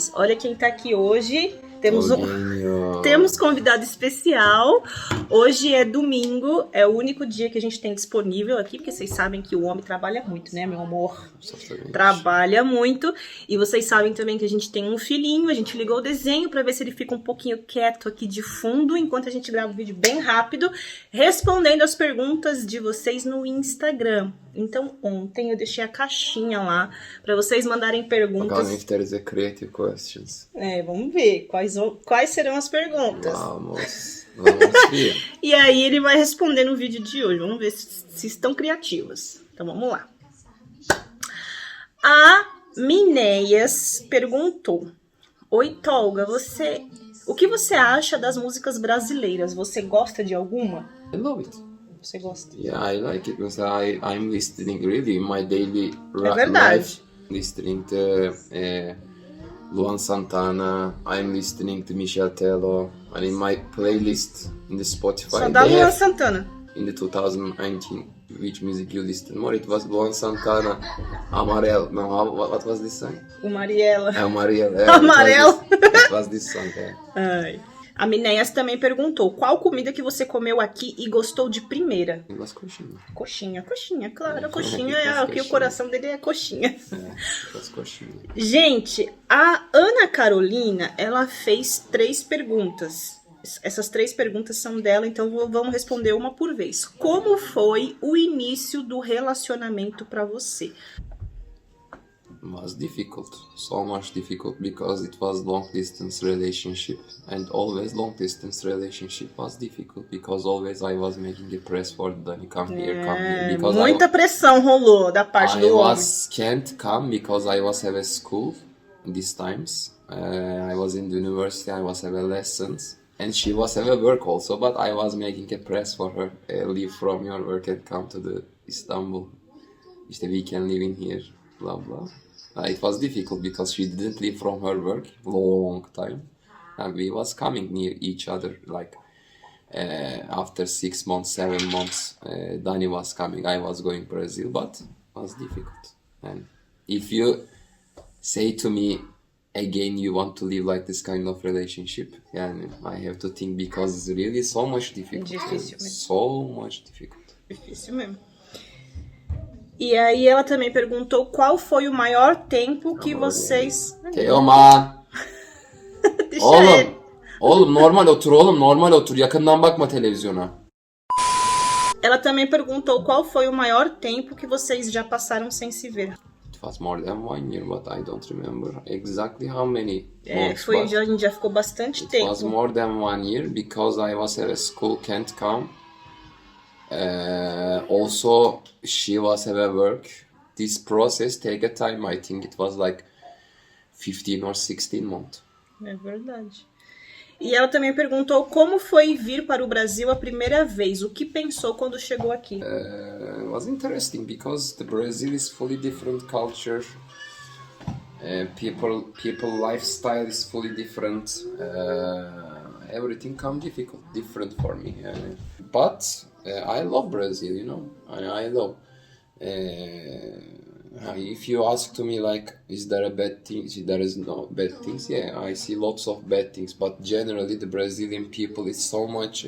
Meninos, olha quem tá aqui hoje. Temos convidado especial. Hoje é domingo, é o único dia que a gente tem disponível aqui, porque vocês sabem que o homem trabalha muito, né, meu amor? Exatamente. Trabalha muito. E vocês sabem também que a gente tem um filhinho, a gente ligou o desenho pra ver se ele fica um pouquinho quieto aqui de fundo, enquanto a gente grava um vídeo bem rápido, respondendo as perguntas de vocês no Instagram. Então, ontem eu deixei a caixinha lá pra vocês mandarem perguntas. If there is a creative questions. Vamos ver quais serão as perguntas. Vamos ver. E aí ele vai responder no vídeo de hoje. Vamos ver se estão criativas. Então vamos lá. A Minéias perguntou: Oi, Tolga, o que você acha das músicas brasileiras? Você gosta de alguma? I love it. Você gosta? Yeah, I like it because I'm listening really in my daily verdade. life. Listening to Luan Santana, I'm listening to Michel Tello, and in my playlist in the Spotify. Só dá Luan Santana. In the 2019, which music you listened more? It was Luan Santana, Amarelo. No, what was this song? O Mariela. Amarelo. Amarelo. It was this song, Ai. A Minéias também perguntou: qual comida que você comeu aqui e gostou de primeira? It was coxinha. Coxinha, claro. Coxinha é o que o coração dele é coxinha. It was coxinha. Gente, a Ana Carolina, ela fez 3 perguntas. Essas 3 perguntas são dela, então vamos responder uma por vez. Como foi o início do relacionamento pra você? Was difficult, so much difficult, because it was long distance relationship, and always long distance relationship was difficult because always I was making a press for Dani come here. Because muita pressão rolou da parte do homem. Can't come because I was have a school these times. I was in the university, I was have a lessons, and she was have a work also, but I was making a press for her, leave from your work and come to the Istanbul. We can live in here, blah blah. It was difficult because she didn't leave from her work long time, and we was coming near each other like after 6 months, 7 months. Dani was coming, I was going Brazil, but it was difficult. And if you say to me again you want to live like this kind of relationship, I have to think because it's really so much difficult. Difícil mesmo. So much difficult. Difícil mesmo. E aí ela também perguntou qual foi o maior tempo que vocês... Teoman! Deixa ele. Oğlum normal otur. Yakından bakma televizyona. Ela também perguntou qual foi o maior tempo que vocês já passaram sem se ver. It was more than 1 year, but I don't remember exactly how many months. A gente já ficou bastante tempo. It was more than 1 year because I was at a school, can't come. Also, she was at work. This process take a time. I think it was like 15 or 16 months. É verdade. E ela também perguntou como foi vir para o Brasil a primeira vez. O que pensou quando chegou aqui? It was interesting because the Brazil is fully different culture. People lifestyle is fully different. Everything come different for me. But I love Brazil, you know. I love. If you ask to me like, is there a bad thing? There is no bad things. Yeah, I see lots of bad things, but generally the Brazilian people is so much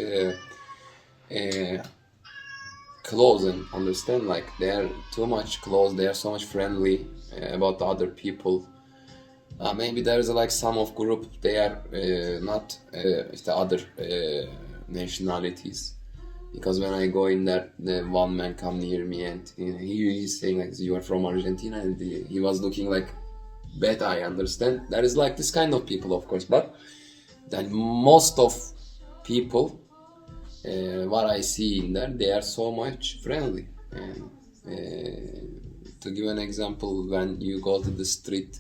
close and understand. Like they are too much close. They are so much friendly about other people. Maybe there is like some of group they are not the other nationalities. Because when I go in there, the one man come near me and he is saying like, you are from Argentina, and he was looking like bad. I understand. There is like this kind of people, of course, but then most of people, what I see in there, they are so much friendly. And to give an example, when you go to the street,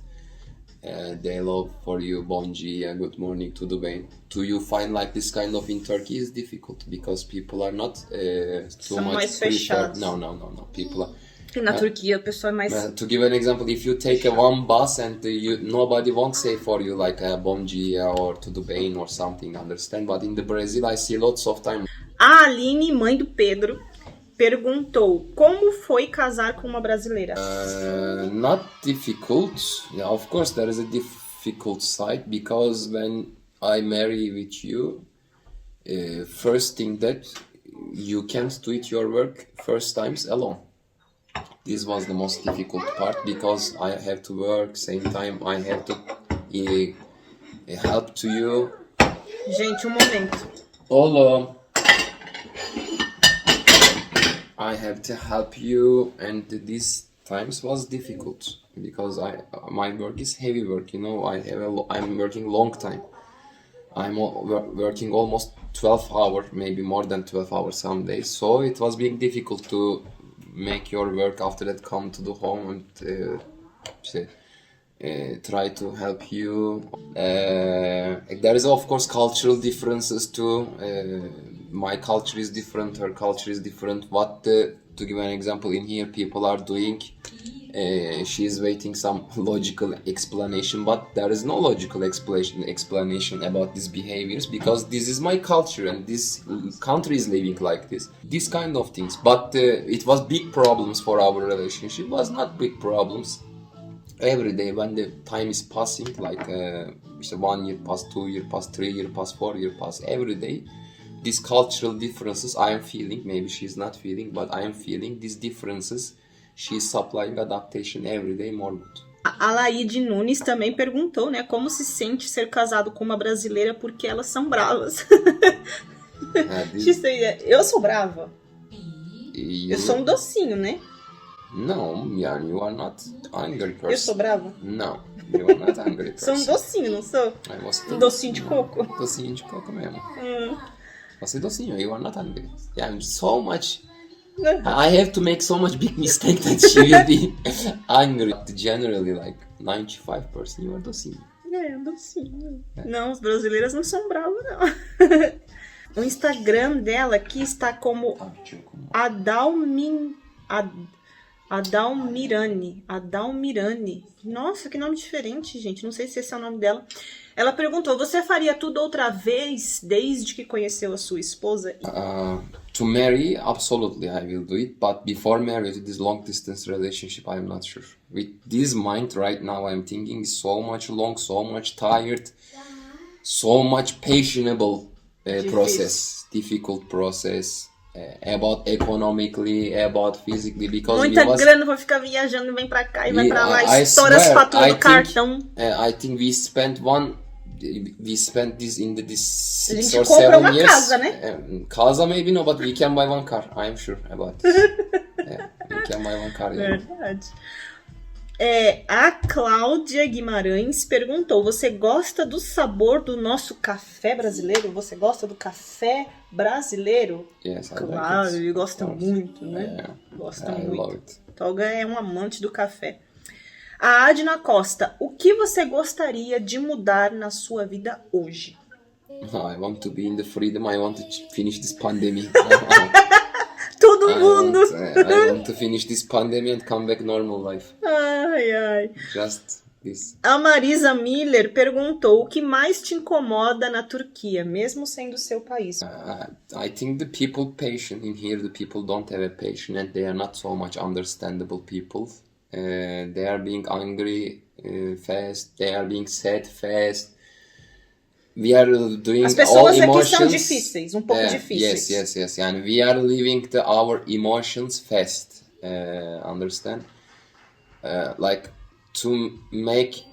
they love for you bom dia, good morning, tudo bem. Do you find like this kind of in Turkey is difficult because people are not too São much mais fechados. No. People are. E na Turquia a pessoa é mais... To give an example, if you take one bus and nobody won't say for you like bom dia or tudo bem or something, understand? But in the Brazil I see lots of time. A Aline, mãe do Pedro, perguntou como foi casar com uma brasileira. Not difficult. Yeah, of course there is a difficult side because when I marry with you, first thing that you can't do it your work first times alone. This was the most difficult part because I have to work, same time I have to help to you. Gente, um momento. Hello. I have to help you, and these times was difficult because my work is heavy work. You know, I'm working long time. I'm working almost 12 hours, maybe more than 12 hours some days. So it was being difficult to make your work after that come to the home and try to help you. There is of course cultural differences too. My culture is different, her culture is different. To give an example, in here people are doing, she is waiting some logical explanation, but there is no logical explanation about these behaviors because this is my culture and this country is living like this. These kind of things. But it was big problems for our relationship. It was not big problems. Every day when the time is passing, like 1 year past, 2 year past, 3 year past, 4 year past, every day these cultural differences I am feeling, maybe she's not feeling, but I am feeling these differences. She's supplying adaptation every day more good. A Laide Nunes também perguntou, né, como se sente ser casado com uma brasileira porque elas são bravas. Eu sou brava. Eu sou um docinho, né? No, you are not angry person. Eu sou brava? No, you are not angry person. Sou um docinho, não sou? Um docinho de coco? Docinho de coco mesmo. Você é docinho, you are not angry. Yeah, I'm so much... I have to make so much big mistake that she will be angry. Generally, like 95% you are docinho. Docinho. Não, as brasileiras não são bravas, não. O Instagram dela aqui está como Adalmirani. Nossa, que nome diferente, gente. Não sei se esse é o nome dela. Ela perguntou, você faria tudo outra vez desde que conheceu a sua esposa? To marry, absolutely I will do it. But before marriage, this long distance relationship, I'm not sure. With this mind right now, I'm thinking so much long, so much tired, so much patientable process, difficult process. About economically, about physically, because muita grana pra ficar viajando, vem pra cá e vai pra lá, estoura as faturas do cartão. I think we spent this in this 6 or 7 years. A gente compra uma casa, né? Casa maybe no, but we can buy one car. I'm sure about it. We can buy one car. Yeah. Verdade. A Cláudia Guimarães perguntou, você gosta do sabor do nosso café brasileiro? Você gosta do café brasileiro? Yes, claro, ele gosta muito, né? Gosta muito. Love it. Tolga é um amante do café. A Adna Costa, o que você gostaria de mudar na sua vida hoje? I want to be in the freedom. I want to finish this pandemic. Todo mundo! I want to finish this pandemic and come back normal life. Ai. Just this. A Marisa Miller perguntou, o que mais te incomoda na Turquia, mesmo sendo seu país? I think the people patient in here, the people don't have a patience and they are not so much understandable people. They are being angry fast, they are being sad fast. We are doing as pessoas all emotions, aqui são difíceis, um pouco difíceis. Yes. And we are living our emotions fast. Understand? Like to make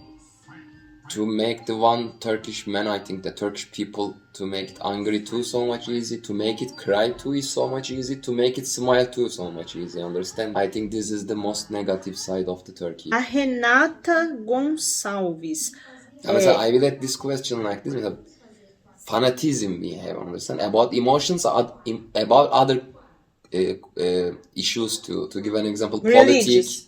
the one Turkish man, I think the Turkish people, to make it angry too so much easy, to make it cry too is so much easy, to make it smile too so much easy. Understand? I think this is the most negative side of the Turkey. A Renata Gonçalves. I will let this question like this. Fanatism we have, understand? About emotions, about other issues too. To give an example, religious,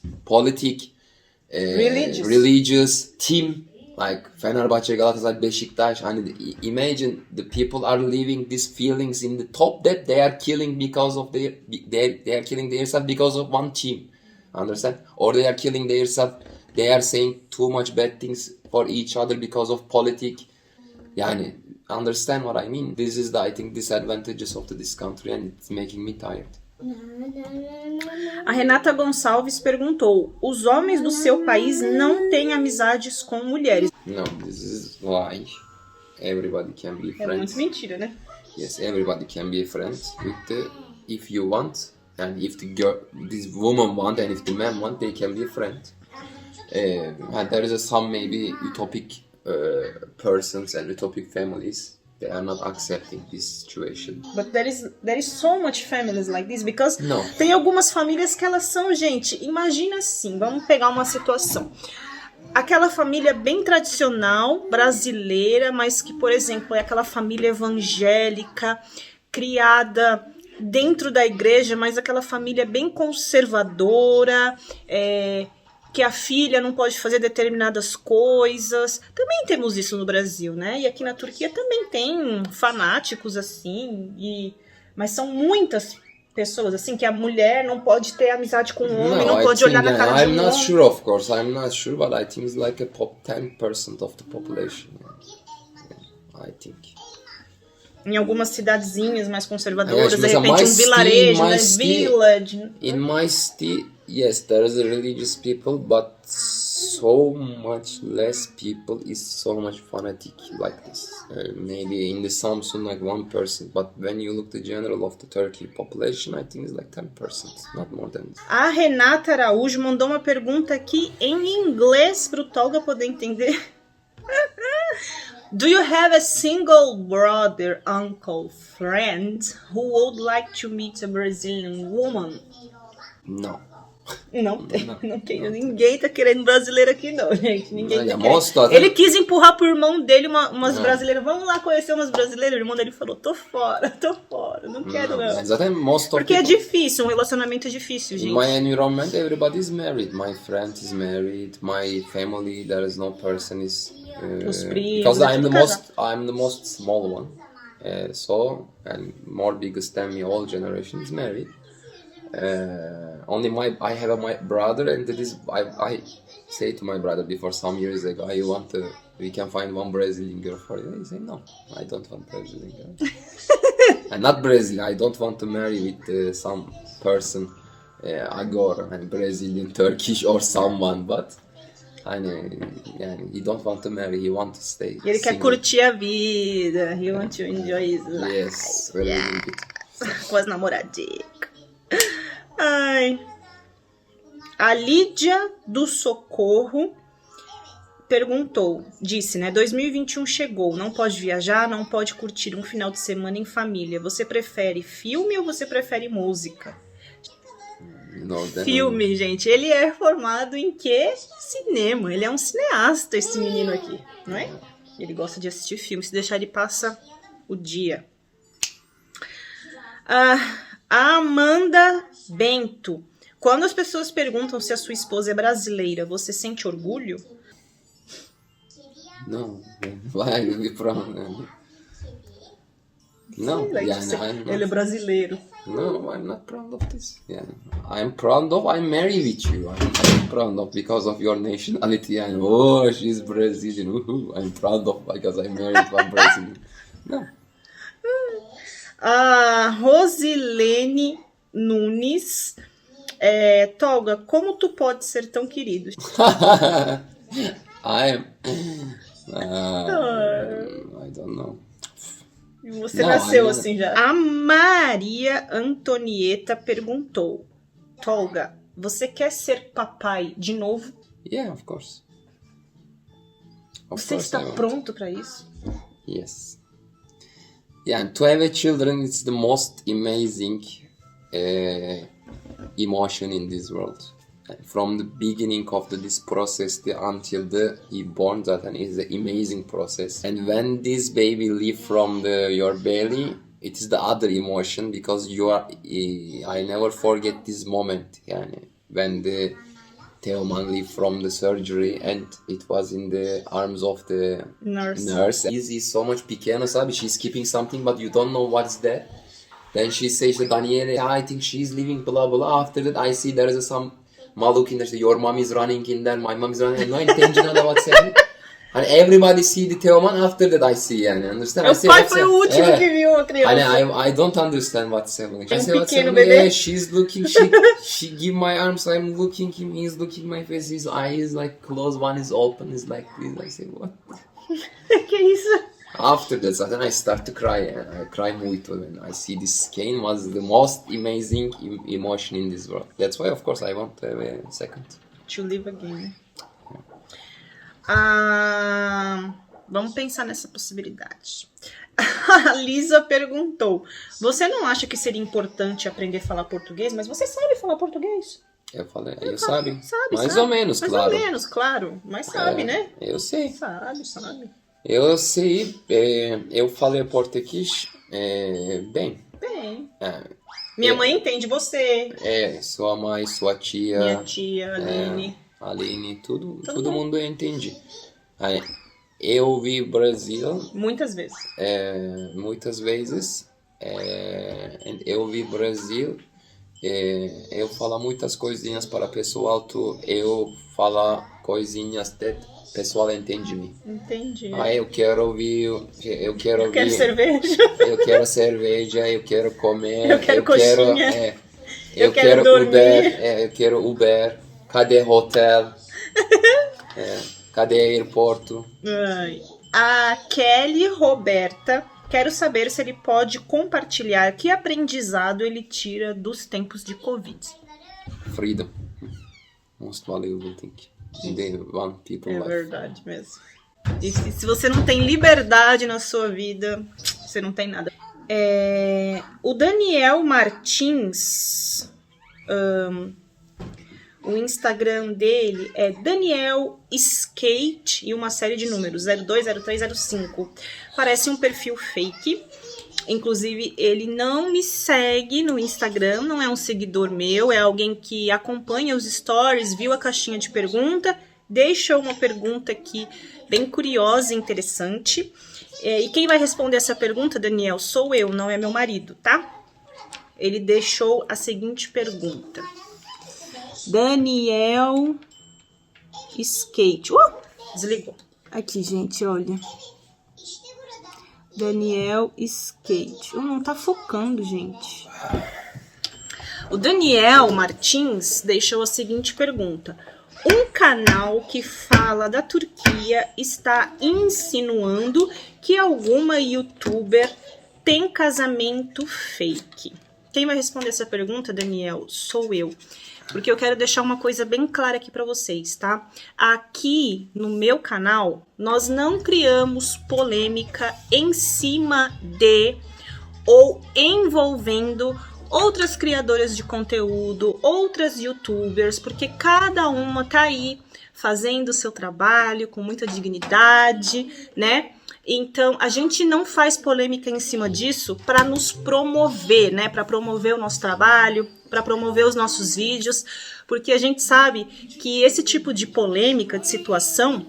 team, like Fenerbahçe, Galatasaray, Beşiktaş. And imagine the people are living these feelings in the top that they are killing because of they are killing themselves because of one team. Understand? Or they are killing themselves. They are saying too much bad things for each other because of politics. Yani, understand what I mean? This is I think, disadvantages of this country and it's making me tired. A Renata Gonçalves perguntou, os homens do seu país não têm amizades com mulheres? No, this is lie. Everybody can be É muito friends. mentira, né? Yes, everybody can be friends if you want, and if the girl, this woman want, and if the man want, they can be friends. And there is some maybe utopic persons and utopic families. They are not accepting this situation. But there is so much families like this, because No. tem algumas famílias que elas são, gente, imagina assim, vamos pegar uma situação. Aquela família bem tradicional, brasileira, mas que, por exemplo, é aquela família evangélica, criada dentro da igreja, mas aquela família bem conservadora, que a filha não pode fazer determinadas coisas. Também temos isso no Brasil, né? E aqui na Turquia também tem fanáticos assim, mas são muitas pessoas assim, que a mulher não pode ter amizade com o homem, não pode olhar na cara de um I'm not homem. sure, of course. I'm not sure, but I think it's like a top 10% of the population. Yeah, I think. Em algumas cidadezinhas mais conservadoras, Yes, de repente my um vilarejo, né? city- Village. In my city, yes, there's religious people, but so much less people is so much fanatic like this. Maybe in the Samsun like 1%, but when you look the general of the Turkey population, I think it's like 10%, not more than this. A Renata Araújo mandou uma pergunta aqui em inglês para o Tolga poder entender. Do you have a single brother, uncle, friend who would like to meet a Brazilian woman? No. Não tem, não tem. Ninguém tá querendo brasileiro aqui não, gente. Ninguém tá Mostra, querendo. Ele quis empurrar pro irmão dele umas brasileiras. Vamos lá conhecer umas brasileiras. O irmão dele falou, tô fora, não quero não. Zaten most of Porque é people, difícil, um relacionamento é difícil, in gente. my environment, everybody is married. My friend is married. My family, there is no person is. Os primos, Because é tudo I'm the most small one. So, and more biggest than me, all generation is married. Only I have my brother, and I say to my brother before some years ago, we can find one Brazilian girl for you. He say no, I don't want Brazilian girl. And not Brazilian, I don't want to marry with some person agora, and Brazilian, Turkish or someone, but he don't want to marry, he want to stay. Ele quer single. curtir a vida. He want to enjoy his life. Yes, really little bit. Com as namoradinhas. Ai. A Lídia do Socorro disse, né? 2021 chegou, não pode viajar, não pode curtir um final de semana em família. Você prefere filme ou você prefere música? Filme, gente. Ele é formado em quê? Cinema. Ele é um cineasta, esse menino aqui, não é? Ele gosta de assistir filme. Se deixar, ele passa o dia. A Amanda Bento. Quando as pessoas perguntam se a sua esposa é brasileira, você sente orgulho? No, why are you proud? No, Ele é brasileiro. No, I'm not proud of this. Yeah, I'm proud of I'm married with you. I'm proud of because of your nationality. And oh, she's Brazilian. Woohoo. I'm proud of because I'm married one Brazilian. No. A Rosilene Nunes. Tolga, como tu pode ser tão querido? I don't know. Você nasceu assim já. A Maria Antonieta perguntou: Tolga, você quer ser papai de novo? Yeah, of course. Você está pronto para isso? Yes. Yeah, and to have a children is the most amazing emotion in this world. From the beginning of this process until he born, that is an amazing process. And when this baby leave from your belly, it is the other emotion because I never forget this moment. When the Teoman leave from the surgery and it was in the arms of the nurse. He's so much pequeno, sabe? She's keeping something, but you don't know what's that. Then she says to Daniele, I think she's leaving, blah, blah. After that, I see there is some Maluk in there, your mom is running in there, my mom is running, não entendi nada what's happening. And everybody see the Teoman after that I see, and understand? Meu pai foi o último que viu a criança. And I don't understand what's happening. I say, what's pequeno happening? bebê. Yeah, she's looking, she give my arms, I'm looking him, he's looking my face, his eyes like closed, one is open, is like this. I say, what? Que isso? After that, then I start to cry, and I cry muito when I see this cane was the most amazing emotion in this world. That's why, of course, I want to have a second. To live again. Vamos pensar nessa possibilidade. A Lisa perguntou: você não acha que seria importante aprender a falar português? Mas você sabe falar português? Eu falei, eu sabe. Sabe, Mais sabe. ou menos, Mais claro. Mais ou menos, claro. Mas sabe, né? Eu sei. Sabe. Eu sei, eu falei português bem. Bem. Minha mãe entende você. Sua mãe, sua tia. Minha tia, Aline, todo mundo entende. Eu vi Brasil. Muitas vezes. Muitas vezes. Eu vi Brasil. Eu falo muitas coisinhas para pessoal. Eu falo coisinhas que pessoal entende-me. Entendi. Eu quero ouvir. Eu quero cerveja. Eu quero cerveja. Eu quero comer. Eu quero coxinha. Eu quero dormir. Uber. Eu quero Uber. Cadê hotel? Cadê aeroporto? A Kelly Roberta, quero saber se ele pode compartilhar que aprendizado ele tira dos tempos de Covid. Freedom. Most valuable thing. The one people life. Verdade mesmo. E se você não tem liberdade na sua vida, você não tem nada. O Daniel Martins... O Instagram dele é Daniel Skate e uma série de números, 02, 03, 05. Parece um perfil fake. Inclusive, ele não me segue no Instagram, não é um seguidor meu, é alguém que acompanha os stories, viu a caixinha de pergunta, deixou uma pergunta aqui bem curiosa e interessante. E quem vai responder essa pergunta, Daniel, sou eu, não é meu marido, tá? Ele deixou a seguinte pergunta. Daniel Skate. Desligou. Aqui, gente, olha. Daniel Skate. Não tá focando, gente. O Daniel Martins deixou a seguinte pergunta. Um canal que fala da Turquia está insinuando que alguma youtuber tem casamento fake. Quem vai responder essa pergunta, Daniel? Sou eu. Porque eu quero deixar uma coisa bem clara aqui para vocês, tá? Aqui no meu canal, nós não criamos polêmica em cima de ou envolvendo outras criadoras de conteúdo, outras youtubers, porque cada uma tá aí fazendo o seu trabalho com muita dignidade, né? Então, a gente não faz polêmica em cima disso para nos promover, né? Para promover o nosso trabalho, para promover os nossos vídeos, porque a gente sabe que esse tipo de polêmica, de situação,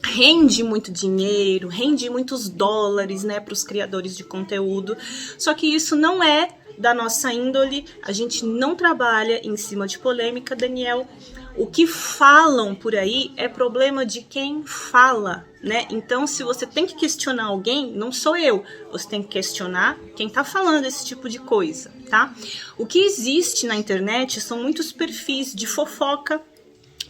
rende muito dinheiro, rende muitos dólares, né, para os criadores de conteúdo. Só que isso não é da nossa índole, a gente não trabalha em cima de polêmica, Daniel. O que falam por aí é problema de quem fala, né? Então, se você tem que questionar alguém, não sou eu. Você tem que questionar quem tá falando esse tipo de coisa, tá? O que existe na internet são muitos perfis de fofoca,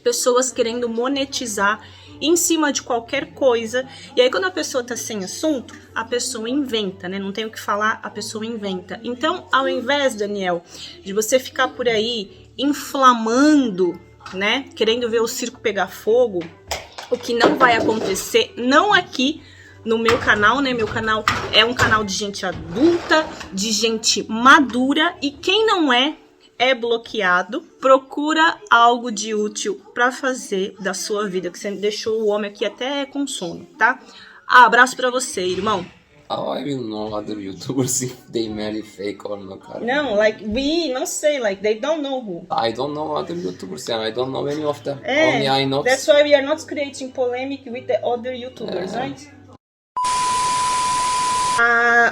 pessoas querendo monetizar em cima de qualquer coisa. E aí, quando a pessoa tá sem assunto, a pessoa inventa, né? Não tem o que falar, a pessoa inventa. Então, ao invés, Daniel, de você ficar por aí inflamando, né, querendo ver o circo pegar fogo, o que não vai acontecer, não aqui no meu canal, né? Meu canal é um canal de gente adulta, de gente madura, e quem não é bloqueado. Procura algo de útil para fazer da sua vida, que você deixou o homem aqui até com sono, tá? Abraço para você, irmão. How I will know other YouTubers if they marry fake or not? No, like, we don't say, like, they don't know who. I don't know other YouTubers and I don't know any of them. Only I know. That's why we are not creating polemic with the other YouTubers, right?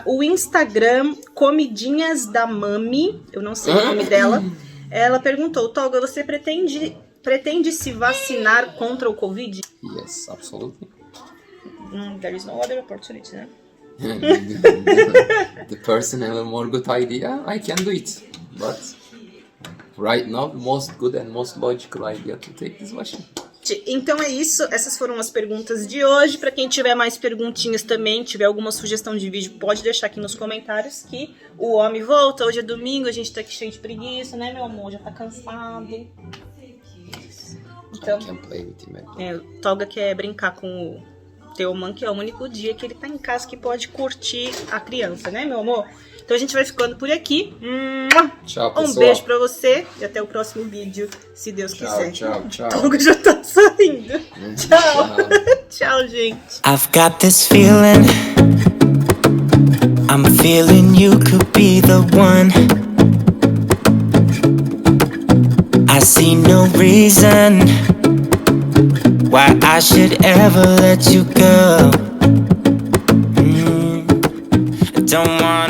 O Instagram Comidinhas da Mami, eu não sei o nome dela, ela perguntou, Tolga, você pretende se vacinar contra o Covid? Yes, absolutely. There is no other opportunity, né? The person have a more good idea, I can do it. But right now, the most good and most logical idea to take this machine. Então é isso, essas foram as perguntas de hoje. Pra quem tiver mais perguntinhas também, tiver alguma sugestão de vídeo, pode deixar aqui nos comentários que o homem volta. Hoje é domingo, a gente tá aqui cheio de preguiça, né, meu amor? Já tá cansado. Então, o Tolga quer brincar com o Teoman, que é o único dia que ele tá em casa que pode curtir a criança, né, meu amor? Então a gente vai ficando por aqui. Tchau, pessoal. Um beijo pra você e até o próximo vídeo, se Deus quiser. Tchau. Tolga já tá saindo. Tchau. Tchau, gente. I've got this feeling, I'm feeling you could be the one. I see no reason why I should ever let you go. Don't want